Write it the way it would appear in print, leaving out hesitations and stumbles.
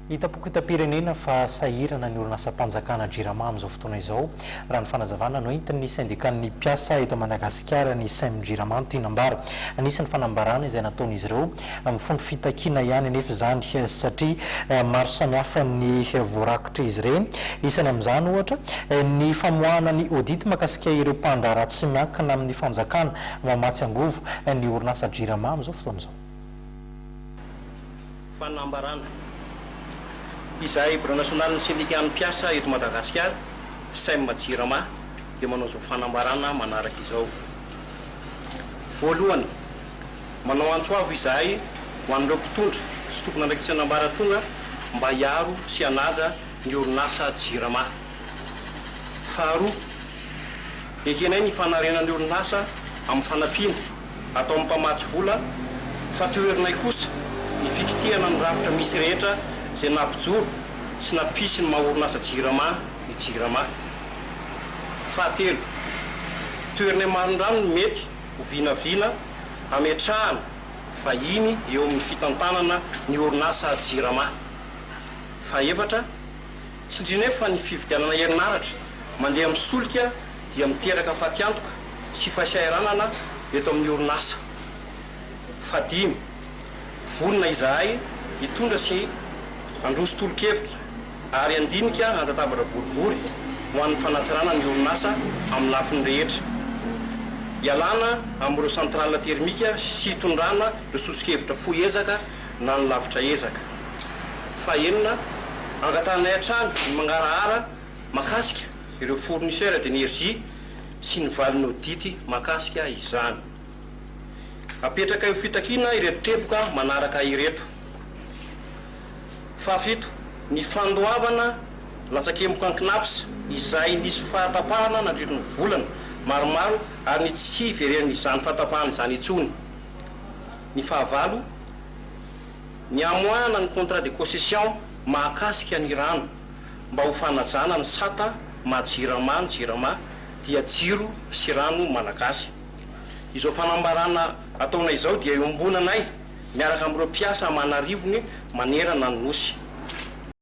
Itapirenena fa sahirana ny orinasa mpanjakana JIRAMA amin'izao fotoana izao raha ny fanazavana no entin'ny syndikan'ny mpiasa eto Madagasikara ny SEM JIRAMA no tinambara. Anisan'ny fanambarana izay nataon'izy ireo amin'ny fond fitakiana ihany anefa izany satria maro samihafa ny voarakitra izy ireny. Isany amin'izany ohatra ny famoahana ny audit mahakasika ireo mpandraharaha tsy miankina amin'ny fanjakana mamatsy angovo ny orinasa JIRAMA amin'izao fotoana izao. Fanambarana izay bureau national ny syndicat mpiasa eto Madagasikara SEM JIRAMA dia manao zao fanambarana manaraka izao. Voalohany manao antsoavo izahay ho an'ireo mpitondra sy tokony andraikitsy anambaratonga mba hiaro sy hanaja ny orinasa JIRAMA. Faharoa, ekenay ny fanarenan'ny orinasa amin'ny fanampiana atao amin'ny mpamatsy vola fa toerinay kosa ny fikitihana ny rafitra misy rehetra zay nampijoro sy nampisy ny maha-orinasa JIRAMA ny JIRAMA. Fahatelo, toerinay marondrano ny mety ho vinavina ametrahana vahiny eo amin'ny fitantanana ny orinasa JIRAMA. Fahaefatra, tsy indrindra fa ny fividianana herinaratra mandeha amin'ny solika dia miteraka fatiantoka sy fahasahiranana eto amin'ny orinasa. Fahadimy, vonona izahay hitondra sy androso tolo-kevitra ary andinika andatabatra boribory ho an'ny fanatsarana ny orinasa amin'ny lafiny rehetra. Ialana amin'ireo centrale termika sy hitondrana ireo soso-kevitra fohy ezaka na ny lavitra ezaka. Fahaenina, angatanay hatrany ny mangarahara makasika ireo fournisseur d'énergie sy ny valiny audity makasika izany. Apetraka eo fitakiana ireto teboka manaraka ireto. Fahafito, ny fandoavana latsakemboka ankinapsa izay nisy fahatapahana nandritry ny volana maromaro ary ny tsy iveren'izany fahatapahana izany itsony. Ny fahavalo, ny amoahana ny contrat de concession mahakasika ny rano mba ho fanajana ny sata JIRAMA ny JIRAMA dia jiro sy rano malagasy. Izao fanambarana ataonay izao dia iombonanay miaraka amin'ireo mpiasa manarivony manerana ny nosy.